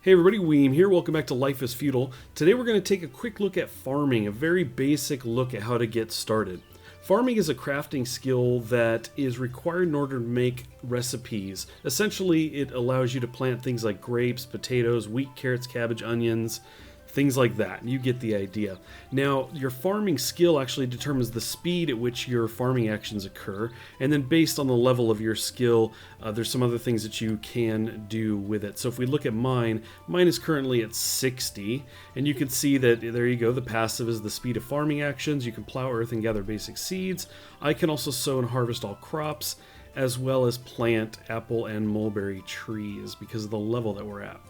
Hey everybody, Weem here. Welcome back to Life is Feudal. Today we're going to take a quick look at farming, a very basic look at how to get started. Farming is a crafting skill that is required in order to make recipes. Essentially, it allows you to plant things like grapes, potatoes, wheat, carrots, cabbage, onions, things like that. You get the idea. Now, your farming skill actually determines the speed at which your farming actions occur, and then based on the level of your skill, there's some other things that you can do with it. So if we look at mine is currently at 60, and you can see that, there you go, the passive is the speed of farming actions. You can plow earth and gather basic seeds. I can also sow and harvest all crops, as well as plant apple and mulberry trees because of the level that we're at.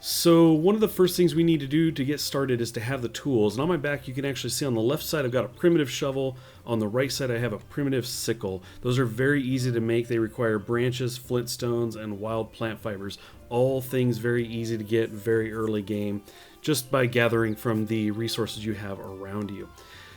So one of the first things we need to do to get started is to have the tools. And on my back you can actually see on the left side I've got a primitive shovel. On the right side I have a primitive sickle. Those are very easy to make. They require branches, flintstones, and wild plant fibers. All things very easy to get very early game just by gathering from the resources you have around you.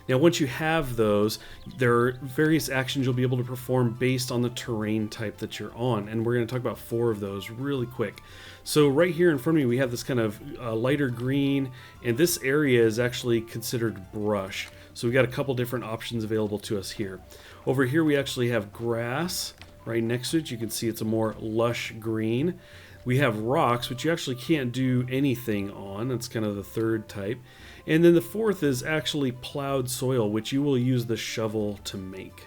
Now once you have those, there are various actions you'll be able to perform based on the terrain type that you're on, and we're going to talk about 4 of those really quick. So right here in front of me we have this kind of lighter green, and this area is actually considered brush. So we've got a couple different options available to us here. Over here we actually have grass right next to it. You can see it's a more lush green. We have rocks, which you actually can't do anything on. That's kind of the third type. And then the fourth is actually plowed soil, which you will use the shovel to make.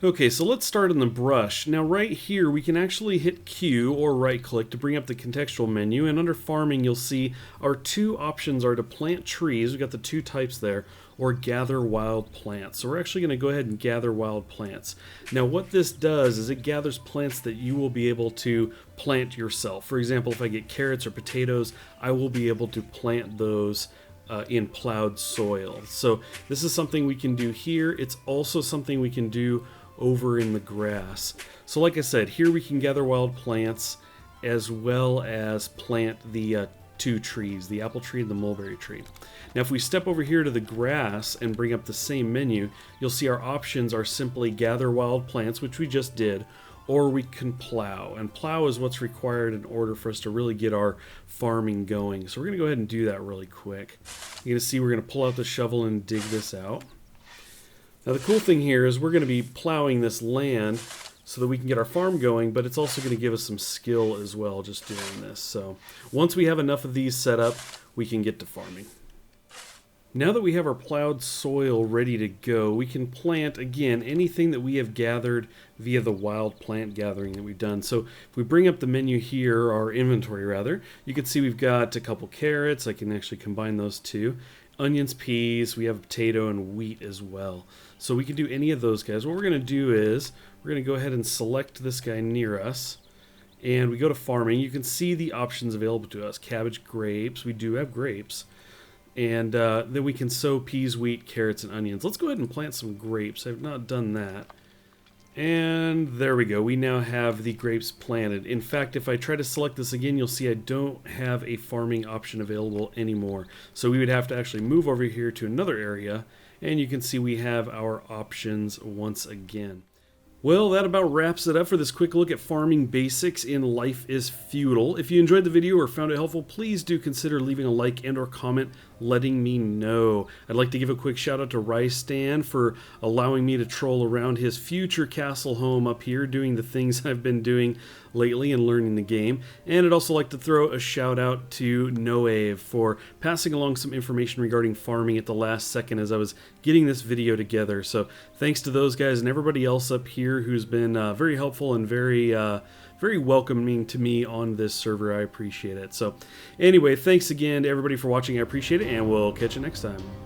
Okay, so let's start in the brush. Now right here we can actually hit Q or right click to bring up the contextual menu, and under farming you'll see our 2 options are to plant trees, we've got the 2 types there, or gather wild plants. So we're actually going to go ahead and gather wild plants. Now what this does is it gathers plants that you will be able to plant yourself. For example, if I get carrots or potatoes, I will be able to plant those in plowed soil. So this is something we can do here. It's also something we can do over in the grass. So like I said, here we can gather wild plants as well as plant the 2 trees, the apple tree and the mulberry tree. Now if we step over here to the grass and bring up the same menu, you'll see our options are simply gather wild plants, which we just did, or we can plow. And plow is what's required in order for us to really get our farming going. So we're going to go ahead and do that really quick. You're going to see we're going to pull out the shovel and dig this out. Now the cool thing here is we're going to be plowing this land so that we can get our farm going, but it's also going to give us some skill as well just doing this. So once we have enough of these set up, we can get to farming. Now that we have our plowed soil ready to go, we can plant, again, anything that we have gathered via the wild plant gathering that we've done. So if we bring up the menu here, our inventory rather, you can see we've got a couple carrots. I can actually combine those 2. Onions, peas, we have potato and wheat as well. So we can do any of those guys. What we're going to do is we're going to go ahead and select this guy near us, and we go to farming. You can see the options available to us. Cabbage, grapes. We do have grapes. And then we can sow peas, wheat, carrots, and onions. Let's go ahead and plant some grapes. I've not done that. And there we go. We now have the grapes planted. In fact, if I try to select this again, you'll see I don't have a farming option available anymore. So we would have to actually move over here to another area, and you can see we have our options once again. Well, that about wraps it up for this quick look at farming basics in Life is Feudal. If you enjoyed the video or found it helpful, please do consider leaving a like and or comment letting me know. I'd like to give a quick shout out to Rystan for allowing me to troll around his future castle home up here, doing the things I've been doing lately and learning the game. And I'd also like to throw a shout out to Noave for passing along some information regarding farming at the last second as I was getting this video together. So thanks to those guys and everybody else up here who's been very helpful and very welcoming to me on this server. I appreciate it. So anyway, thanks again to everybody for watching. I appreciate it, and we'll catch you next time.